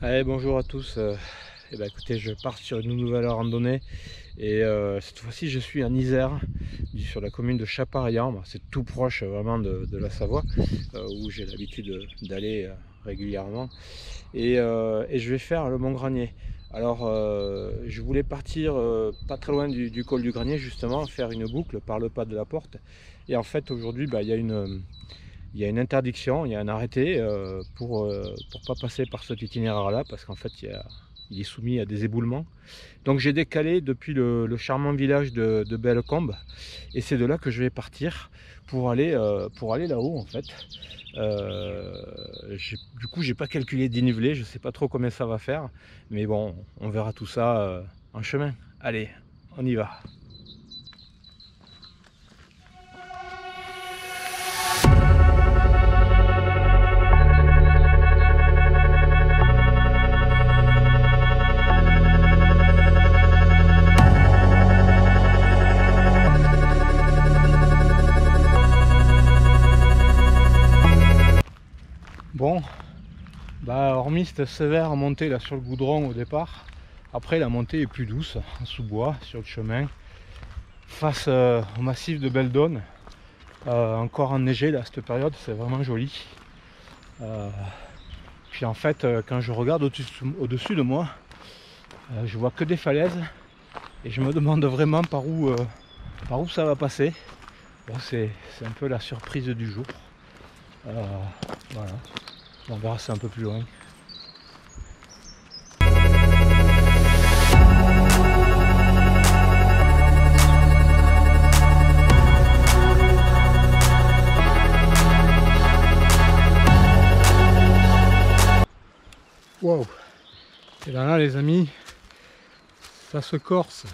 Allez, bonjour à tous. Écoutez, je pars sur une nouvelle randonnée et cette fois-ci je suis en Isère, sur la commune de Chapareillan. C'est tout proche vraiment de la Savoie, où j'ai l'habitude d'aller régulièrement. Et je vais faire le Mont Granier. Alors je voulais partir pas très loin du col du Granier, justement, faire une boucle par le pas de la Porte. Et en fait aujourd'hui il y a une interdiction, il y a un arrêté pour pas passer par cet itinéraire-là, parce qu'en fait il est soumis à des éboulements. Donc j'ai décalé depuis le charmant village de Bellecombe, et c'est de là que je vais partir pour aller là-haut en fait. Du coup j'ai pas calculé dénivelé, je sais pas trop combien ça va faire, mais bon, on verra tout ça en chemin. Allez, on y va. Bon, hormis cette sévère montée là sur le goudron au départ, après la montée est plus douce en sous-bois sur le chemin, face au massif de Beldonne, encore enneigé là à cette période, c'est vraiment joli. Puis en fait, quand je regarde au-dessus de moi, je vois que des falaises et je me demande vraiment par où ça va passer. Bon, c'est un peu la surprise du jour. Voilà. On verra ça un peu plus loin. Wow. Et là les amis, ça se corse.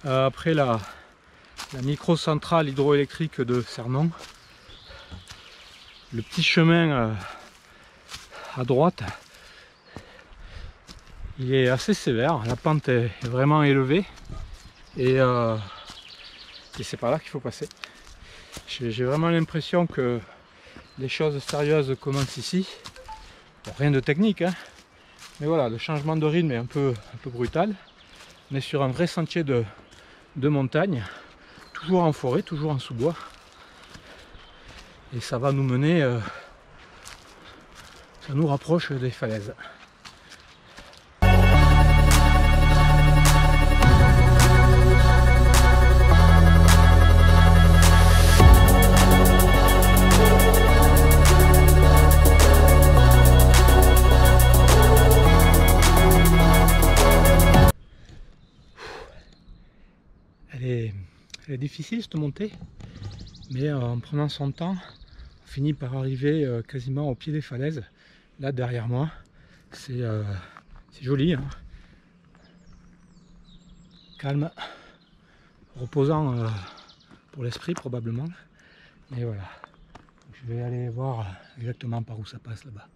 Après la micro-centrale hydroélectrique de Cernon, le petit chemin à droite, il est assez sévère, la pente est vraiment élevée et c'est par là qu'il faut passer. J'ai vraiment l'impression que les choses sérieuses commencent ici. Bon, rien de technique, hein, mais voilà, le changement de rythme est un peu brutal. On est sur un vrai sentier de montagne, toujours en forêt, toujours en sous-bois, et ça va nous mener, ça nous rapproche des falaises. Elle est difficile cette montée, mais en prenant son temps, on finit par arriver quasiment au pied des falaises. Là derrière moi, c'est joli, hein. Calme, reposant pour l'esprit probablement, mais voilà. Je vais aller voir exactement par où ça passe là-bas.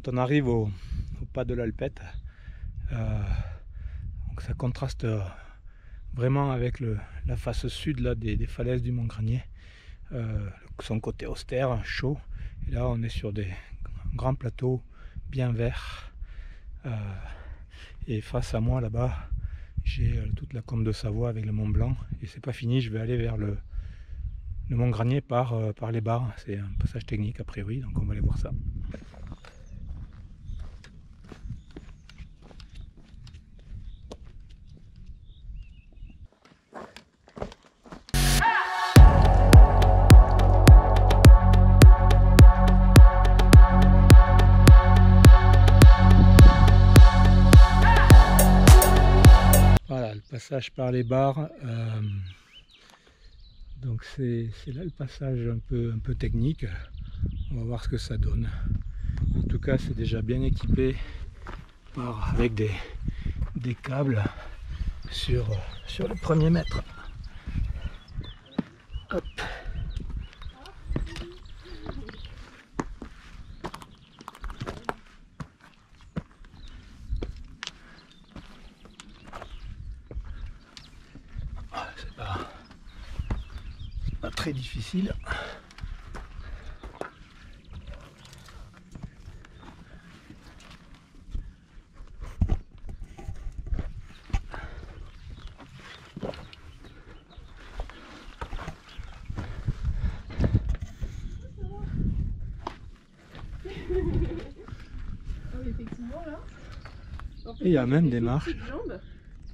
Quand on arrive au pas de l'Alpette, ça contraste vraiment avec la face sud là, des falaises du Mont Granier, son côté austère, chaud, et là on est sur des grands plateaux bien verts, et face à moi là-bas j'ai toute la Combe de Savoie avec le Mont Blanc, et c'est pas fini, je vais aller vers le Mont Granier par les barres. C'est un passage technique a priori, donc on va aller voir ça. Voilà, le passage par les barres. Donc c'est là le passage un peu technique. On va voir ce que ça donne. En tout cas, c'est déjà bien équipé avec des câbles sur le premier mètre. Hop. C'est pas très difficile. Et il y a même des marches,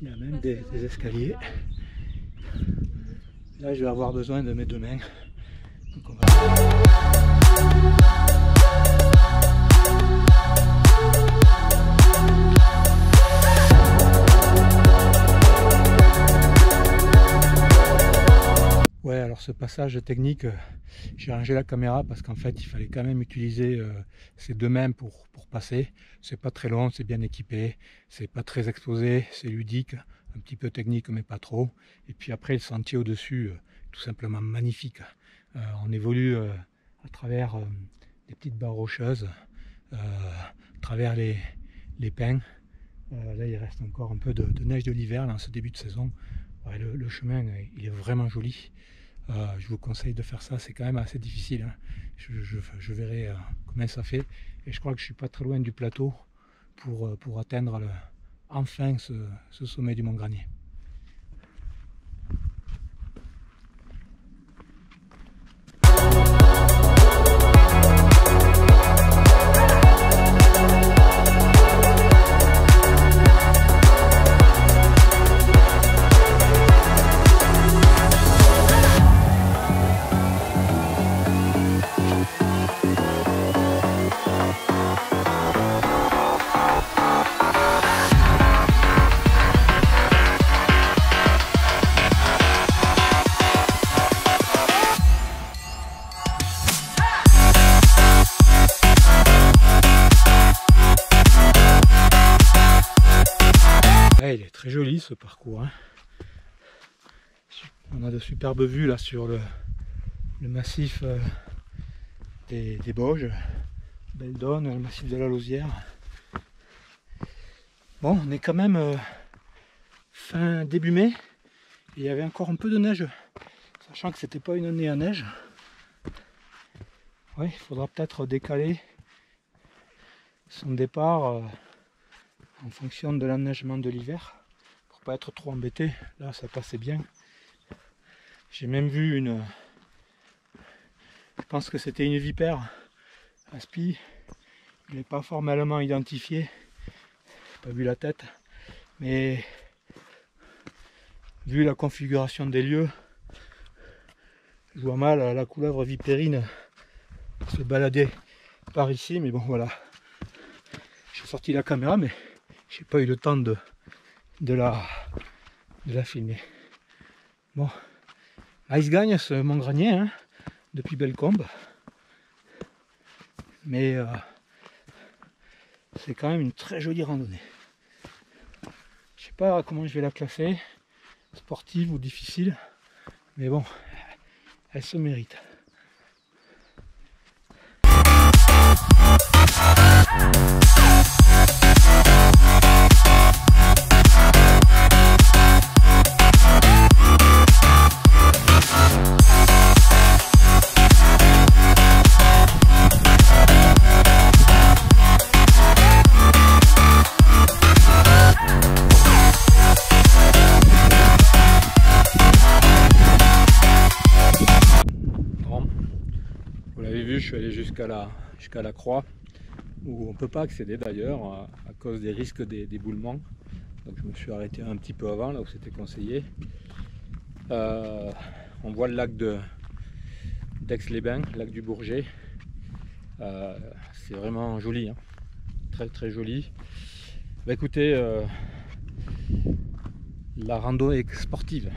il y a même des escaliers. Là je vais avoir besoin de mes deux mains. Donc on va... Ouais, alors ce passage technique, j'ai rangé la caméra parce qu'en fait il fallait quand même utiliser ces deux mains pour passer. C'est pas très long, c'est bien équipé, c'est pas très exposé, c'est ludique, un petit peu technique mais pas trop. Et puis après le sentier au-dessus, tout simplement magnifique. On évolue à travers des petites barres rocheuses, à travers les pins. Là il reste encore un peu de neige de l'hiver en ce début de saison. Ouais, le chemin il est vraiment joli. Je vous conseille de faire ça, c'est quand même assez difficile. Hein. Je verrai combien ça fait. Et je crois que je suis pas très loin du plateau pour atteindre enfin ce sommet du Mont Granier. Il est très joli ce parcours. Hein. On a de superbes vues là sur le massif des Bauges, Beldonne, le massif de la Lausière. Bon, on est quand même fin début mai. Il y avait encore un peu de neige, sachant que c'était pas une année à neige. Oui, il faudra peut-être décaler son départ en fonction de l'enneigement de l'hiver, pour pas être trop embêté. Là ça passait bien. J'ai même vu je pense que c'était une vipère aspi. Je ne l'ai pas formellement identifié, j'ai pas vu la tête, mais vu la configuration des lieux, je vois mal la couleuvre vipérine se balader par ici. Mais bon, voilà, j'ai sorti la caméra mais j'ai pas eu le temps de la filmer. Bon, là il se gagne ce Mont Granier hein, depuis Bellecombe, mais c'est quand même une très jolie randonnée. Je sais pas comment je vais la classer, sportive ou difficile, mais bon, elle se mérite. allé jusqu'à la croix, où on ne peut pas accéder d'ailleurs à cause des risques d'éboulement. Donc je me suis arrêté un petit peu avant, là où c'était conseillé. On voit le lac d'Aix-les-Bains, lac du Bourget. C'est vraiment joli, hein. Très très joli. Bah, écoutez, la rando est sportive.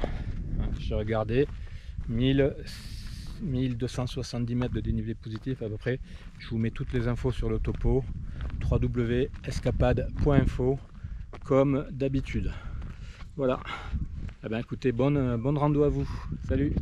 J'ai regardé 1270 mètres de dénivelé positif à peu près. Je vous mets toutes les infos sur le topo www.escapade.info comme d'habitude. Voilà. Eh bien, écoutez, bonne rando à vous. Salut.